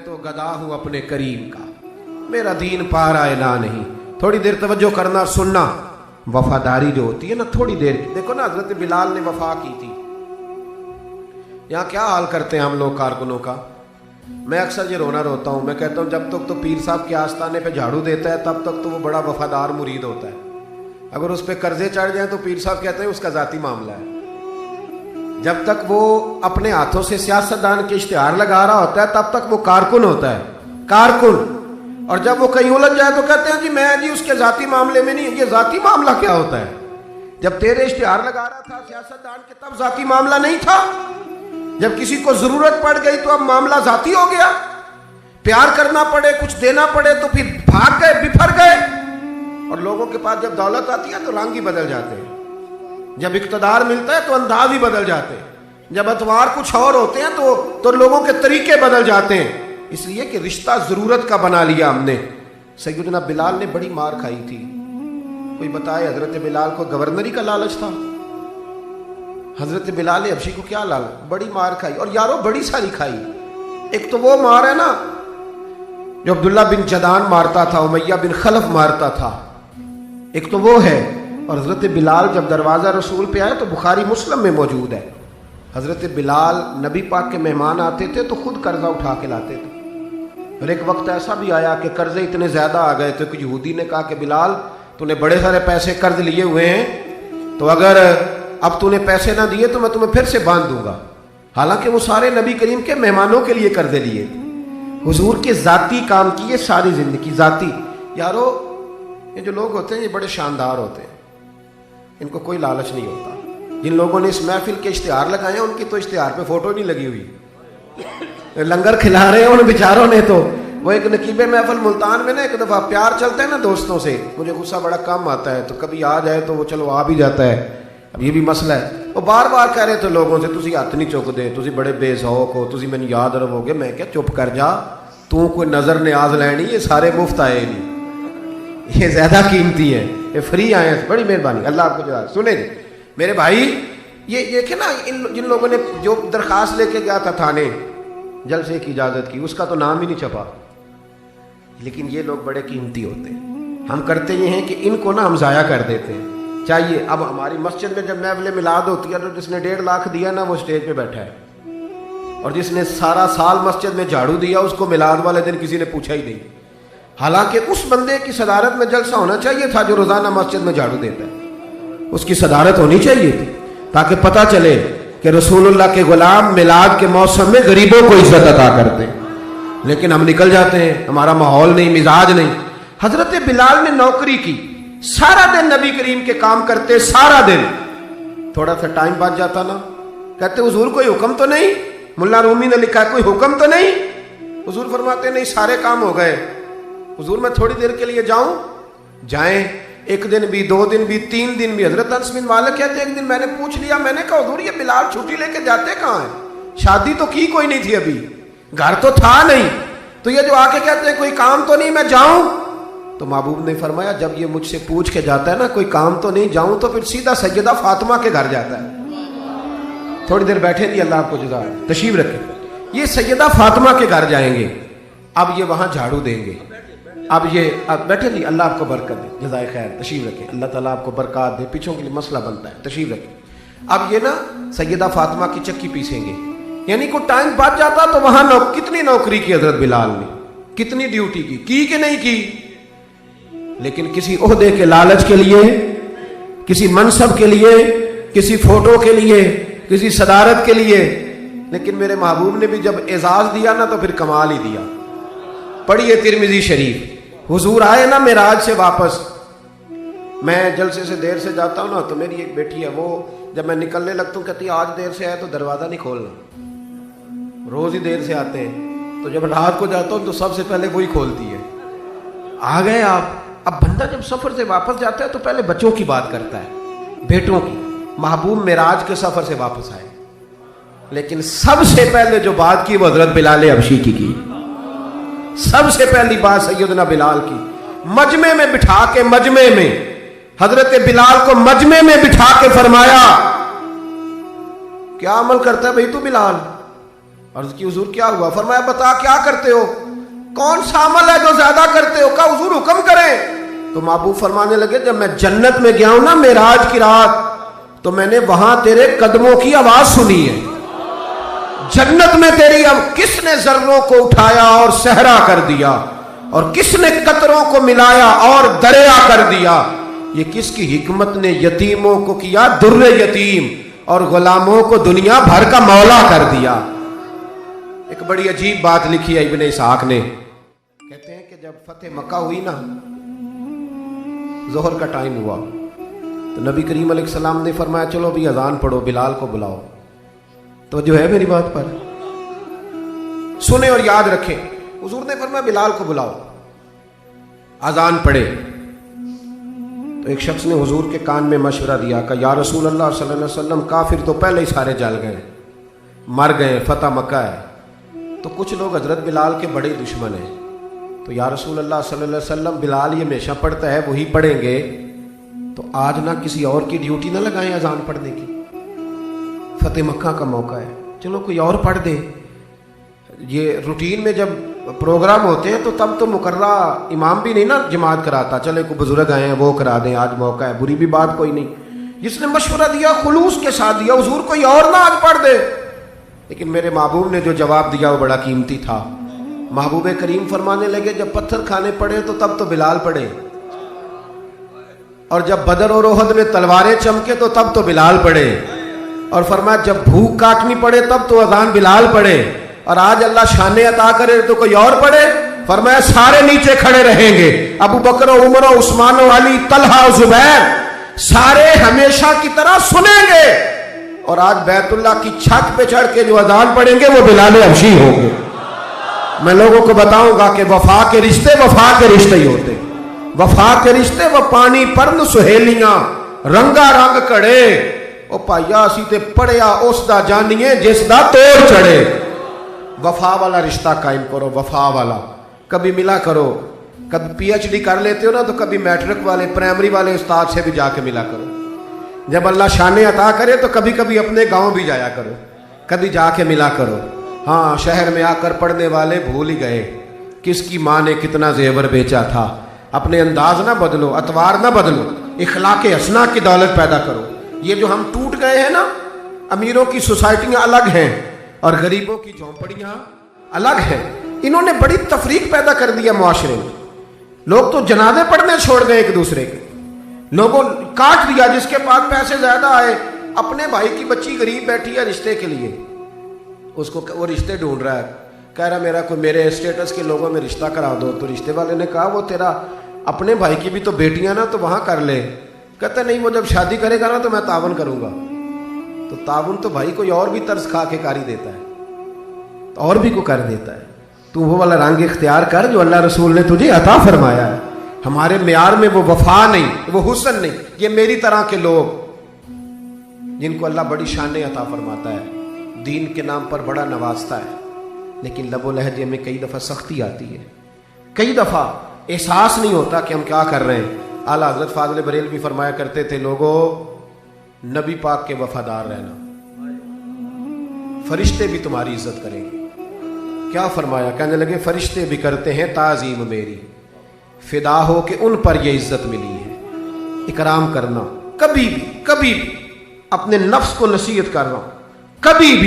تو گدا ہوں اپنے کریم کا، میرا دین پارا اعلان نہیں. تھوڑی دیر توجہ کرنا، سننا. وفاداری جو ہوتی ہے نا، تھوڑی دیر کی. دیکھو نا حضرت بلال نے وفا کی تھی. یہاں کیا حال کرتے ہیں ہم لوگ کارکنوں کا. میں اکثر یہ روتا ہوں. میں کہتا ہوں جب تک تو پیر صاحب کے آستانے پہ جھاڑو دیتا ہے تب تک تو وہ بڑا وفادار مرید ہوتا ہے. اگر اس پہ قرضے چڑھ جائیں تو پیر صاحب کہتے ہیں اس کا ذاتی معاملہ ہے. جب تک وہ اپنے ہاتھوں سے سیاستدان کے اشتہار لگا رہا ہوتا ہے تب تک وہ کارکن ہوتا ہے، کارکن. اور جب وہ کہیں الجھ جائے تو کہتے ہیں جی میں جی اس کے ذاتی معاملے میں نہیں. یہ ذاتی معاملہ کیا ہوتا ہے؟ جب تیرے اشتہار لگا رہا تھا سیاستدان کے تب ذاتی معاملہ نہیں تھا. جب کسی کو ضرورت پڑ گئی تو اب معاملہ ذاتی ہو گیا. پیار کرنا پڑے، کچھ دینا پڑے تو پھر بھاگ گئے، بپھر گئے. اور لوگوں کے پاس جب دولت آتی ہے تو رنگ ہی بدل جاتے ہیں. جب اقتدار ملتا ہے تو انداز ہی بدل جاتے ہیں. جب اتوار کچھ اور ہوتے ہیں تو لوگوں کے طریقے بدل جاتے ہیں. اس لیے کہ رشتہ ضرورت کا بنا لیا ہم نے. سیدنا بلال نے بڑی مار کھائی تھی. کوئی بتائے حضرت بلال کو گورنری کا لالچ تھا؟ حضرت بلال حبشی کو کیا لالچ؟ بڑی مار کھائی. اور یارو بڑی ساری کھائی. ایک تو وہ مار ہے نا جو عبداللہ بن جدان مارتا تھا، امیہ بن خلف مارتا تھا، ایک تو وہ ہے. اور حضرت بلال جب دروازہ رسول پہ آئے تو بخاری مسلم میں موجود ہے، حضرت بلال نبی پاک کے مہمان آتے تھے تو خود قرضہ اٹھا کے لاتے تھے. اور ایک وقت ایسا بھی آیا کہ قرضے اتنے زیادہ آ گئے تھے کہ یہودی نے کہا کہ بلال تو نے بڑے سارے پیسے قرض لیے ہوئے ہیں، تو اگر اب تو نے پیسے نہ دیے تو میں تمہیں پھر سے باندھ دوں گا. حالانکہ وہ سارے نبی کریم کے مہمانوں کے لیے قرضے لیے. حضور کے ذاتی کام کیے ساری زندگی ذاتی. یارو یہ جو لوگ ہوتے ہیں یہ بڑے شاندار ہوتے ہیں، ان کو کوئی لالچ نہیں ہوتا. جن لوگوں نے اس محفل کے اشتہار لگائے ہیں ان کی تو اشتہار پہ فوٹو نہیں لگی ہوئی. لنگر کھلا رہے ہیں ان بیچاروں نے. تو وہ ایک نقیب محفل ملتان میں نا ایک دفعہ پیار چلتے ہیں نا دوستوں سے، مجھے غصہ بڑا کم آتا ہے تو کبھی آ جائے تو وہ چلو آ بھی جاتا ہے. اب یہ بھی مسئلہ ہے. وہ بار بار کہہ رہے تھے لوگوں سے تسی ہاتھ نہیں چک دے، تسی بڑے بے ذوق ہو، تسی مینوں یاد رہو گے. میں کیا چپ کر جا، تو کوئی نظر نیاز لینی. یہ سارے مفت آئے نہیں، یہ زیادہ قیمتی ہیں، یہ فری آئے ہیں. بڑی مہربانی، اللہ آپ کو جزا. سنیں جی میرے بھائی، یہ کہ نا جن لوگوں نے جو درخواست لے کے گیا تھا تھانے جلسے کی اجازت کی، اس کا تو نام ہی نہیں چھپا. لیکن یہ لوگ بڑے قیمتی ہوتے ہیں. ہم کرتے یہ ہیں کہ ان کو نا ہم ضائع کر دیتے ہیں. چاہیے اب ہماری مسجد میں جب محفل میلاد ہوتی ہے تو جس نے 1.5 لاکھ دیا نا وہ اسٹیج پہ بیٹھا ہے، اور جس نے سارا سال مسجد میں جھاڑو دیا اس کو میلاد والے دن کسی نے پوچھا ہی نہیں. حالانکہ اس بندے کی صدارت میں جلسہ ہونا چاہیے تھا جو روزانہ مسجد میں جھاڑو دیتا ہے. اس کی صدارت ہونی چاہیے تھی تاکہ پتہ چلے کہ رسول اللہ کے غلام میلاد کے موسم میں غریبوں کو عزت عطا کرتے ہیں. لیکن ہم نکل جاتے ہیں، ہمارا ماحول نہیں، مزاج نہیں. حضرت بلال نے نوکری کی، سارا دن نبی کریم کے کام کرتے، سارا دن. تھوڑا سا ٹائم بچ جاتا نا، کہتے حضور کوئی حکم تو نہیں؟ ملا رومی نے لکھا ہے کوئی حکم تو نہیں؟ حضور فرماتے نہیں سارے کام ہو گئے. حضور میں تھوڑی دیر کے لیے جاؤں؟ جائیں. 1 دن بھی، 2 دن بھی، 3 دن بھی. حضرت انس بن مالک کہتے ہیں ایک دن میں نے پوچھ لیا، میں نے کہا حضور یہ بلال چھٹی لے کے جاتے کہاں ہیں؟ شادی تو کی کوئی نہیں تھی، ابھی گھر تو تھا نہیں، تو یہ جو آ کے کہتے ہیں کوئی کام تو نہیں میں جاؤں؟ تو محبوب نے فرمایا جب یہ مجھ سے پوچھ کے جاتا ہے نا کوئی کام تو نہیں جاؤں، تو پھر سیدھا سیدہ فاطمہ کے گھر جاتا ہے. تھوڑی دیر بیٹھے نہیں، اللہ آپ کو جزا تشریف رکھے. یہ سیدہ فاطمہ کے گھر جائیں گے، اب یہ وہاں جھاڑو دیں گے. اب بیٹھے نہیں، اللہ آپ کو برکت دے، جزائے خیر. تشریف رکھیں، اللہ تعالیٰ آپ کو برکات دے. پیچھوں کے لیے مسئلہ بنتا ہے، تشریف رکھیں. اب یہ نا سیدہ فاطمہ کی چکی پیسیں گے. یعنی کوئی ٹائم بچ جاتا تو وہاں کتنی نوکری کی حضرت بلال نے، کتنی ڈیوٹی کی کہ نہیں کی. لیکن کسی عہدے کے لالچ کے لیے، کسی منصب کے لیے، کسی فوٹو کے لیے، کسی صدارت کے لیے. لیکن میرے محبوب نے بھی جب اعزاز دیا نا تو پھر کمال ہی دیا. پڑھیے ترمذی شریف. حضور آئے نا معراج سے واپس. میں جلسے سے دیر سے جاتا ہوں نا تو میری ایک بیٹی ہے، وہ جب میں نکلنے لگتا ہوں کہتی آج دیر سے آئے تو دروازہ نہیں کھولنا. روز ہی دیر سے آتے ہیں، تو جب رات کو جاتا ہوں تو سب سے پہلے وہی کھولتی ہے. آ گئے آپ. اب بندہ جب سفر سے واپس جاتا ہے تو پہلے بچوں کی بات کرتا ہے، بیٹوں کی. محبوب معراج کے سفر سے واپس آئے، لیکن سب سے پہلے جو بات کی وہ حضرت بلال حبشی کی. سب سے پہلی بات سیدنا بلال کی. مجمع میں بٹھا کے، مجمع میں حضرت بلال کو مجمع میں بٹھا کے فرمایا کیا عمل کرتا ہے بھائی تو بلال؟ عرض کی حضور کیا ہوا؟ فرمایا بتا کیا کرتے ہو، کون سا عمل ہے جو زیادہ کرتے ہو؟ کہا حضور حکم کریں۔ تو محبوب فرمانے لگے جب میں جنت میں گیا ہوں نا معراج کی رات، تو میں نے وہاں تیرے قدموں کی آواز سنی ہے۔ جنت میں تیری اب کس نے ذروں کو اٹھایا اور صحرا کر دیا، اور کس نے قطروں کو ملایا اور دریا کر دیا، یہ کس کی حکمت نے یتیموں کو کیا در یتیم اور غلاموں کو دنیا بھر کا مولا کر دیا۔ ایک بڑی عجیب بات لکھی ہے ابن اسحاق نے، کہتے ہیں کہ جب فتح مکہ ہوئی نا، ظہر کا ٹائم ہوا، تو نبی کریم علیہ السلام نے فرمایا چلو ابھی اذان پڑھو، بلال کو بلاؤ۔ تو جو ہے میری بات پر سنیں اور یاد رکھیں، حضور نے فرمایا بلال کو بلاؤ، اذان پڑھے۔ تو ایک شخص نے حضور کے کان میں مشورہ دیا کہ یا رسول اللہ صلی اللہ علیہ وسلم کافر تو پہلے ہی سارے جل گئے، مر گئے، فتح مکہ ہے، تو کچھ لوگ حضرت بلال کے بڑے دشمن ہیں، تو یا رسول اللہ صلی اللہ علیہ وسلم بلال یہ ہمیشہ پڑھتا ہے وہی پڑھیں گے، تو آج نہ کسی اور کی ڈیوٹی نہ لگائیں اذان پڑھنے کی، فتح مکہ کا موقع ہے، چلو کوئی اور پڑھ دے۔ یہ روٹین میں جب پروگرام ہوتے ہیں تو تب تو مقررہ امام بھی نہیں نا جماعت کراتا، چلے کوئی بزرگ آئے ہیں وہ کرا دیں، آج موقع ہے، بری بھی بات کوئی نہیں۔ جس نے مشورہ دیا خلوص کے ساتھ دیا، حضور کوئی اور نہ آج پڑھ دے، لیکن میرے محبوب نے جو جواب دیا وہ بڑا قیمتی تھا۔ محبوب کریم فرمانے لگے جب پتھر کھانے پڑے تو تب تو بلال پڑھے، اور جب بدر اور احد میں تلواریں چمکے تو تب تو بلال پڑھے، اور فرمایا جب بھوک کاٹنی پڑے تب تو اذان بلال پڑھے، اور آج اللہ شانے عطا کرے تو کوئی اور پڑھے۔ فرمایا سارے نیچے کھڑے رہیں گے، ابو بکر و عمر و عثمان و علی، طلحہ و زبیر، سارے ہمیشہ کی طرح سنیں گے، اور آج بیت اللہ کی چھت پہ چڑھ کے جو اذان پڑھیں گے وہ بلال حبشی ہوں گے۔ میں لوگوں کو بتاؤں گا کہ وفا کے رشتے وفا کے رشتے ہی ہوتے، وفا کے رشتے وہ پانی پرن سہیلیاں رنگا رنگ کڑے، او پائیا اسی تے پڑھیا اس دا جانیے جس دا توڑ چڑھے۔ وفا والا رشتہ قائم کرو، وفا والا، کبھی ملا کرو، کبھی پی ایچ ڈی کر لیتے ہو نا تو کبھی میٹرک والے پرائمری والے استاد سے بھی جا کے ملا کرو، جب اللہ شانے عطا کرے تو کبھی کبھی اپنے گاؤں بھی جایا کرو، کبھی جا کے ملا کرو۔ ہاں شہر میں آ کر پڑھنے والے بھول ہی گئے کس کی ماں نے کتنا زیور بیچا تھا۔ اپنے انداز نہ بدلو، اطوار نہ بدلو، اخلاق حسنہ کی دولت پیدا کرو۔ یہ جو ہم ٹوٹ گئے ہیں نا، امیروں کی سوسائٹیاں الگ ہیں اور غریبوں کی جھونپڑیاں الگ ہیں، انہوں نے بڑی تفریق پیدا کر دیا معاشرے میں۔ لوگ تو جنازے پڑھنے چھوڑ گئے ایک دوسرے کے، لوگوں کاٹ دیا، جس کے پاس پیسے زیادہ آئے، اپنے بھائی کی بچی غریب بیٹھی ہے رشتے کے لیے، اس کو وہ رشتے ڈھونڈ رہا ہے، کہہ رہا میرا کوئی میرے اسٹیٹس کے لوگوں میں رشتہ کرا دو، تو رشتے والے نے کہا وہ تیرا اپنے بھائی کی بھی تو بیٹیاں نا، تو وہاں کر لے۔ کہتا نہیں وہ جب شادی کرے گا نا تو میں تعاون کروں گا۔ تو تعاون تو بھائی کوئی اور بھی طرز کھا کے کاری دیتا ہے، تو اور بھی کو کر دیتا ہے۔ تو وہ والا رنگ اختیار کر جو اللہ رسول نے تجھے عطا فرمایا ہے۔ ہمارے معیار میں وہ وفا نہیں، وہ حسن نہیں، یہ میری طرح کے لوگ جن کو اللہ بڑی شانیں عطا فرماتا ہے، دین کے نام پر بڑا نوازتا ہے، لیکن لب و لہجے میں کئی دفعہ سختی آتی ہے، کئی دفعہ احساس نہیں ہوتا کہ ہم کیا کر رہے ہیں۔ اعلیٰ حضرت فاضل بریلوی بھی فرمایا کرتے تھے لوگوں نبی پاک کے وفادار رہنا، فرشتے بھی تمہاری عزت کریں گے۔ کیا فرمایا؟ کہنے لگے فرشتے بھی کرتے ہیں تعظیم میری، فدا ہو کہ ان پر یہ عزت ملی ہے۔ اکرام کرنا، کبھی بھی اپنے نفس کو نصیحت کرنا، کبھی بھی